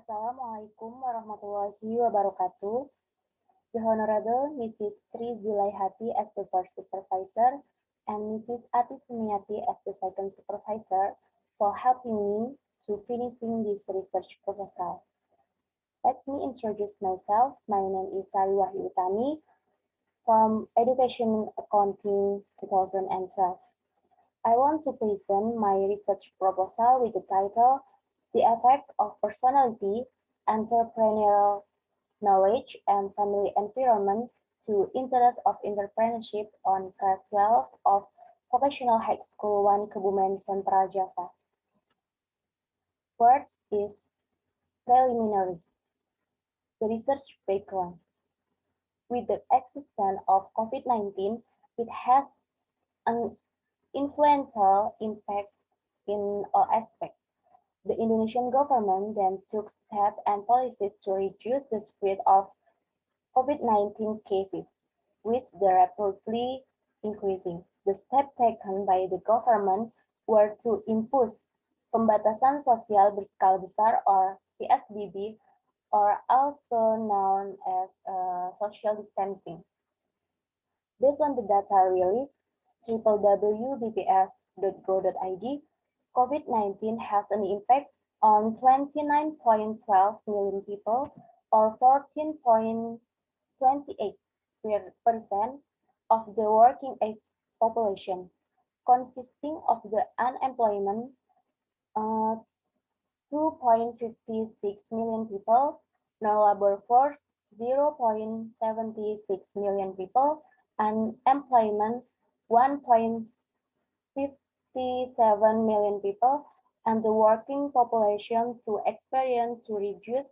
Assalamualaikum warahmatullahi wabarakatuh. The Honorable Mrs. Sri Zulaihati as the first supervisor and Mrs. Ati Sumiati as the second supervisor for helping me to finishing this research proposal. Let me introduce myself. My name is Sari Wahyu from Education Accounting 2012. I want to present my research proposal with the title The Effect of Personality, Entrepreneurial Knowledge, and Family Environment to Interest of Entrepreneurship on Class 12 of Vocational High School 1 Kebumen, Central Java. First is preliminary. The research background. With the existence of COVID-19, it has an influential impact in all aspects. The Indonesian government then took steps and policies to reduce the spread of COVID-19 cases, which are rapidly increasing. The steps taken by the government were to impose pembatasan sosial berskala besar or PSBB, or also known as social distancing. Based on the data released, www.bps.go.id, COVID-19 has an impact on 29.12 million people, or 14.28% of the working age population, consisting of the unemployment 2.56 million people, non-labor force 0.76 million people, and employment 1.57 million people, and the working population to experience to reduce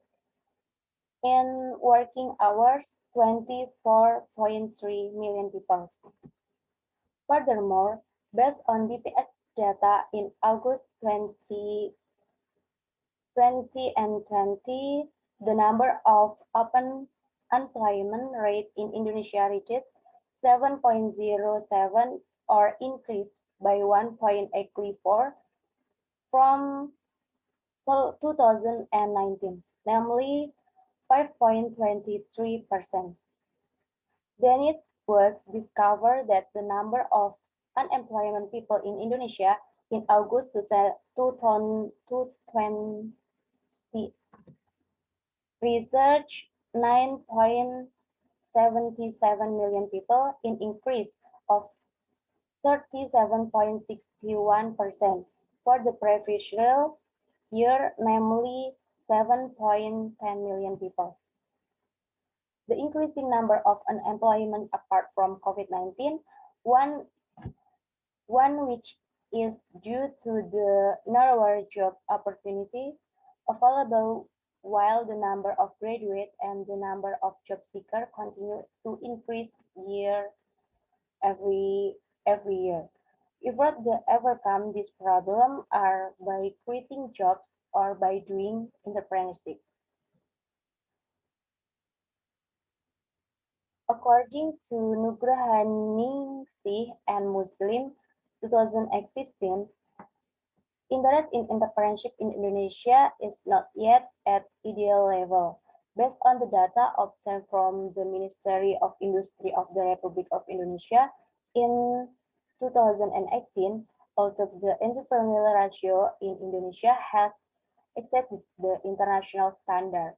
in working hours 24.3 million people. Furthermore, based on BPS data in August 2020 and 20, the number of open employment rate in Indonesia reaches 7.07, or increased by 1.84 from 2019, namely 5.23%. Then it was discovered that the number of unemployment people in Indonesia in August 2020 research 9.77 million people, an increase of 37.61% for the previous year, namely 7.10 million people. The increasing number of unemployment apart from COVID-19, one which is due to the narrower job opportunity available, while the number of graduates and the number of job seekers continue to increase every year. If we overcome this problem are by creating jobs or by doing entrepreneurship. According to Nugrahaningsih and Muslim 2016, interest in entrepreneurship in Indonesia is not yet at ideal level. Based on the data obtained from the Ministry of Industry of the Republic of Indonesia in 2018, although the entrepreneurial ratio in Indonesia has exceeded the international standard,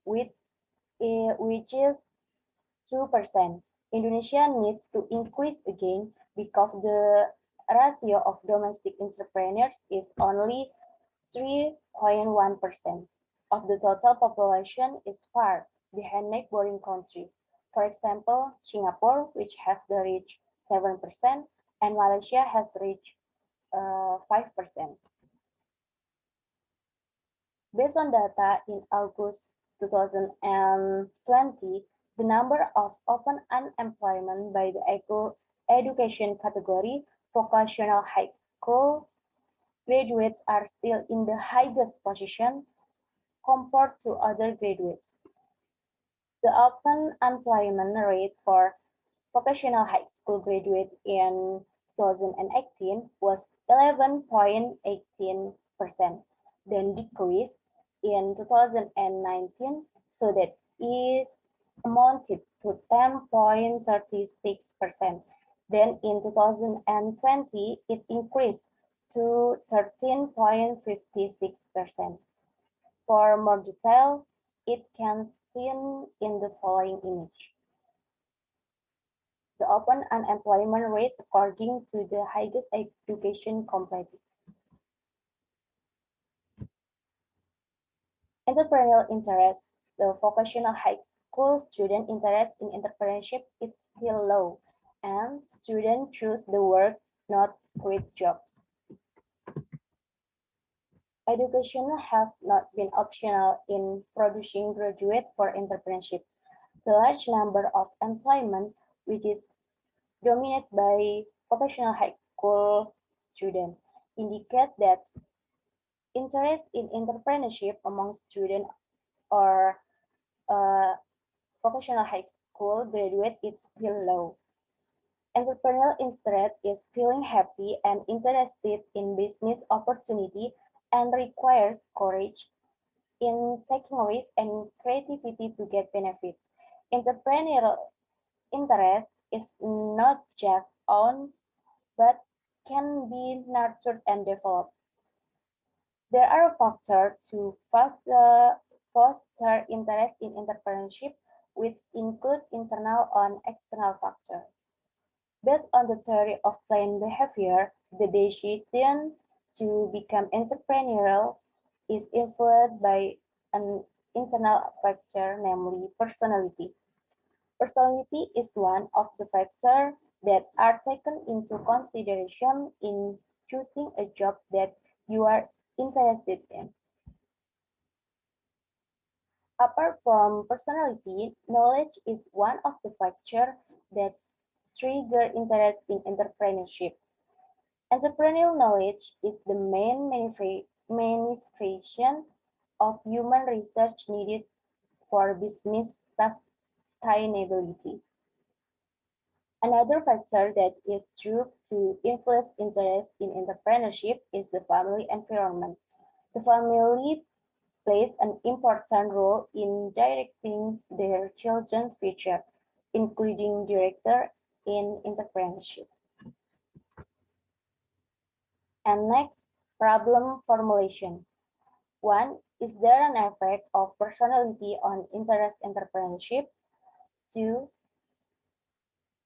which is 2%. Indonesia needs to increase again because the ratio of domestic entrepreneurs is only 3.1% of the total population, is far behind neighboring countries. For example, Singapore, which has reached 7%, and Malaysia has reached 5%. Based on data in August 2020, the number of open unemployment by the education category, vocational high school graduates are still in the highest position compared to other graduates. The open employment rate for vocational high school graduates in 2018 was 11.18%, then decreased in 2019, so that is amounted to 10.36%. Then in 2020, it increased to 13.56%. For more detail, it can seen in the following image. The open unemployment rate according to the highest education completed. Entrepreneurial interest. The vocational high school student interest in entrepreneurship is still low, and students choose the work, not create jobs. Education has not been optional in producing graduates for entrepreneurship. The large number of employment, which is dominated by vocational high school students, indicate that interest in entrepreneurship among students or vocational high school graduate is still low. Entrepreneurial interest is feeling happy and interested in business opportunity and requires courage in taking risks and creativity to get benefit. Entrepreneurial interest is not just owned but can be nurtured and developed. There are factors to foster interest in entrepreneurship, which include internal and external factors. Based on the theory of planned behavior, the decision to become entrepreneurial is influenced by an internal factor, namely personality. Personality is one of the factors that are taken into consideration in choosing a job that you are interested in. Apart from personality, knowledge is one of the factors that trigger interest in entrepreneurship. Entrepreneurial knowledge is the main manifestation of human research needed for business sustainability. Another factor that is true to influence interest in entrepreneurship is the family environment. The family plays an important role in directing their children's future, including director in entrepreneurship. And next, problem formulation. One, is there an effect of personality on interest entrepreneurship? Two,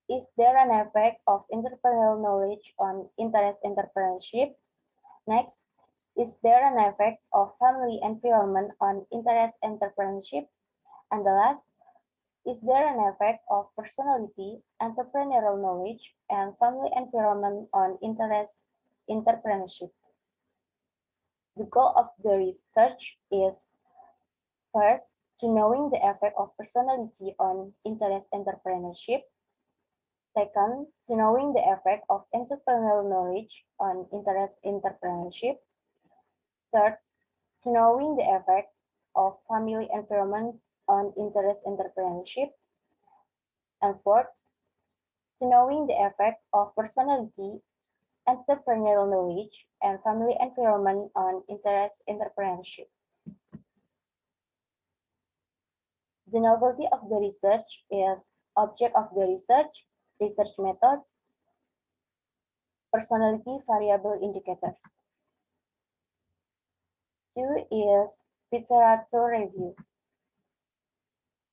is there an effect of entrepreneurial knowledge on interest entrepreneurship? Next, is there an effect of family environment on interest entrepreneurship? And the last, is there an effect of personality, entrepreneurial knowledge, and family environment on interest entrepreneurship? The goal of the research is first, to knowing the effect of personality on interest entrepreneurship. Second, to knowing the effect of entrepreneurial knowledge on interest entrepreneurship. Third, to knowing the effect of family environment on interest entrepreneurship. And fourth, to knowing the effect of personality, entrepreneurial knowledge, and family environment on interest entrepreneurship. The novelty of the research is object of the research methods, personality variable indicators. Two is literature review.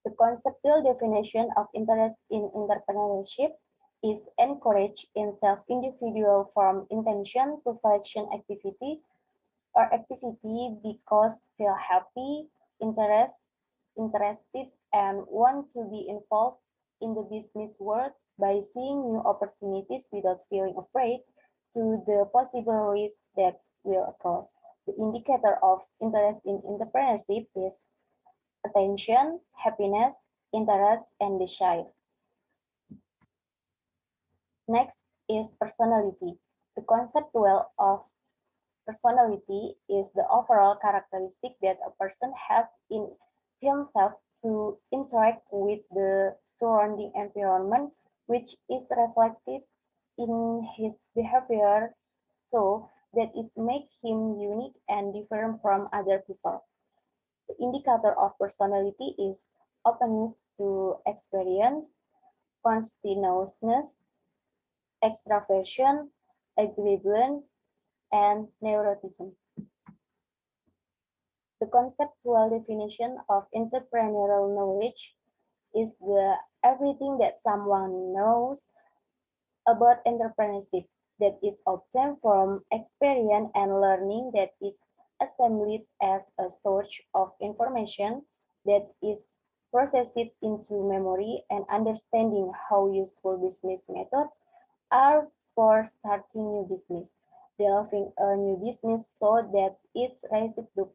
The conceptual definition of interest in entrepreneurship is encouraged in self-individual from intention to selection activity or activity because feel happy, interested, and want to be involved in the business world by seeing new opportunities without feeling afraid to the possible risks that will occur. The indicator of interest in entrepreneurship is attention, happiness, interest, and desire. Next is personality. The concept of personality is the overall characteristic that a person has in himself to interact with the surrounding environment, which is reflected in his behavior so that it makes him unique and different from other people. The indicator of personality is openness to experience, conscientiousness, extraversion, equilibrium, and neuroticism. The conceptual definition of entrepreneurial knowledge is the everything that someone knows about entrepreneurship that is obtained from experience and learning that is assembled as a source of information that is processed into memory and understanding how useful business methods are for starting new business, developing a new business so that it raises the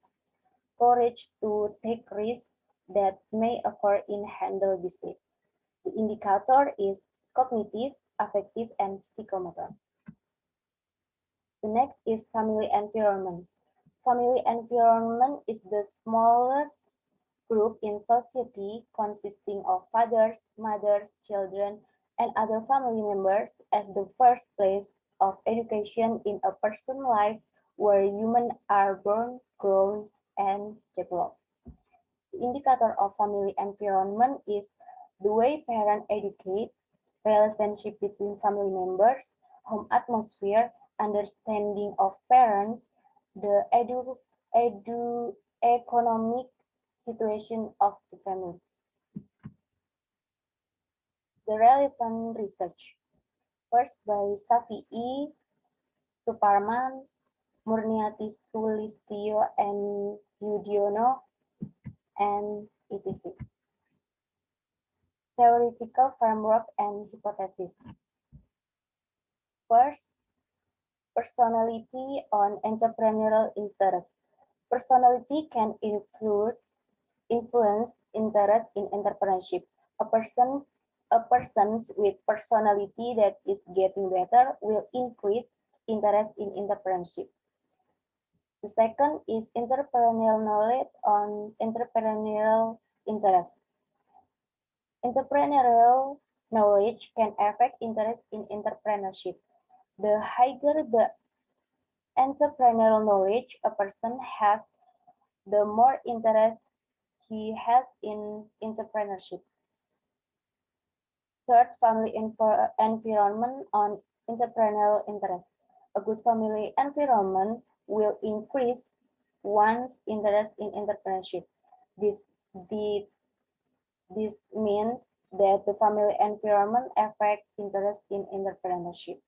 courage to take risks that may occur in handle business. The indicator is cognitive, affective, and psychomotor. The next is family environment. Family environment is the smallest group in society consisting of fathers, mothers, children, and other family members as the first place of education in a person's life where humans are born, grown, and develop. The indicator of family environment is the way parents educate, relationship between family members, home atmosphere, understanding of parents, the economic situation of the family. The relevant research, first by Safi Suparman, Murniati Sulistyo, and Yudhoyono, and etc. Theoretical framework and hypothesis. First, personality on entrepreneurial interest. Personality can influence interest in entrepreneurship. A person with personality that is getting better will increase interest in entrepreneurship. The second is entrepreneurial knowledge on entrepreneurial interest. Entrepreneurial knowledge can affect interest in entrepreneurship. The higher the entrepreneurial knowledge a person has, the more interest he has in entrepreneurship. Third, family environment on entrepreneurial interest. A good family environment will increase one's interest in entrepreneurship. This, this means that the family environment affects interest in entrepreneurship.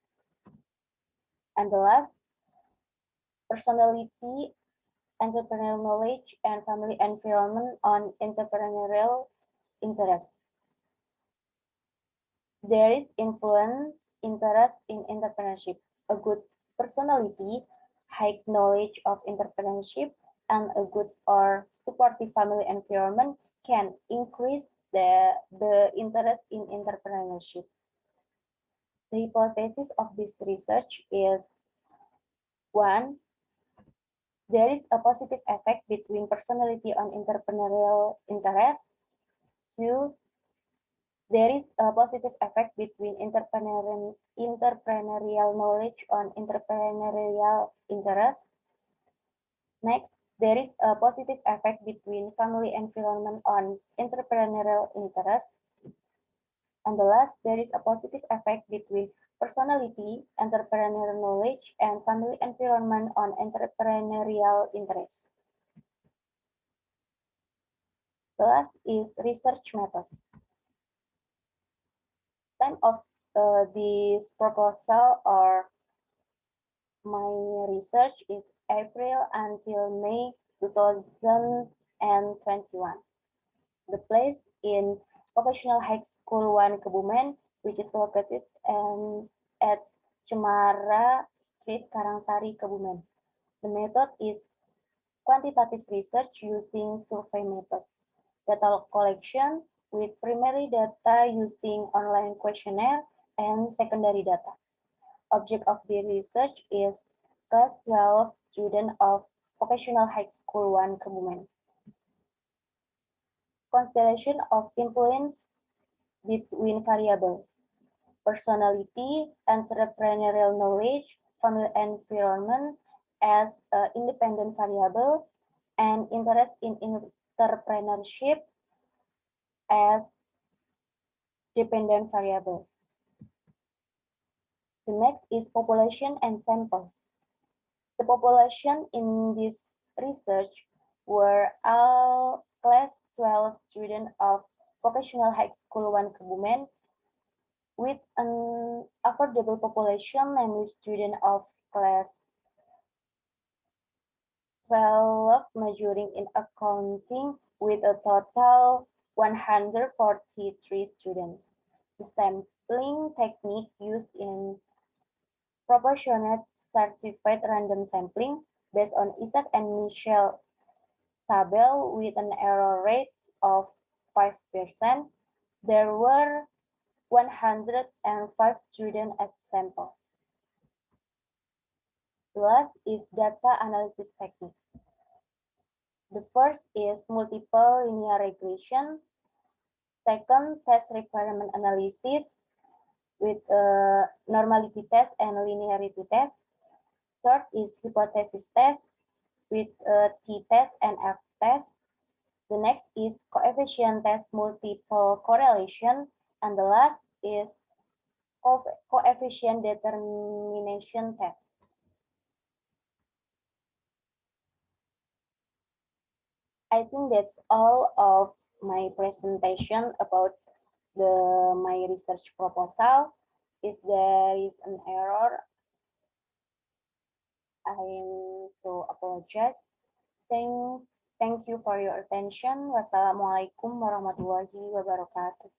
And the last, personality, entrepreneurial knowledge, and family environment on entrepreneurial interest. There is influence, interest in entrepreneurship. A good personality, high knowledge of entrepreneurship, and a good or supportive family environment can increase the interest in entrepreneurship. The hypothesis of this research is 1. There is a positive effect between personality on entrepreneurial interest. 2. There is a positive effect between entrepreneurial knowledge on entrepreneurial interest. Next, there is a positive effect between family environment on entrepreneurial interest. And the last, there is a positive effect between personality, entrepreneurial knowledge, and family environment on entrepreneurial interest. The last is research method. Time of this proposal or my research is April until May 2021. The place in Vocational High School 1 Kebumen, which is located at Cemara Street, Karangsari, Kebumen. The method is quantitative research using survey methods, data collection with primary data using online questionnaire and secondary data. Object of the research is class 12 student of Vocational High School 1 Kebumen. Consideration of influence between variables, personality, entrepreneurial knowledge, family environment as an independent variable, and interest in entrepreneurship as dependent variable. The next is population and sample. The population in this research were all class 12 students of Vocational High School 1 Kebumen with an affordable population, namely students of class 12 majoring in accounting with a total 143 students. The sampling technique used in proportionate certified random sampling based on Isaac and Michel table with an error rate of 5%. There were 105 students at sample. The last is data analysis technique. The first is multiple linear regression. Second, test requirement analysis with normality test and linearity test. Third is hypothesis test with t-test and f-test. The next is coefficient test multiple correlation. And the last is coefficient determination test. I think that's all of my presentation about my research proposal. If there is an error, I am so apologize. Thank you for your attention. Wassalamualaikum warahmatullahi wabarakatuh.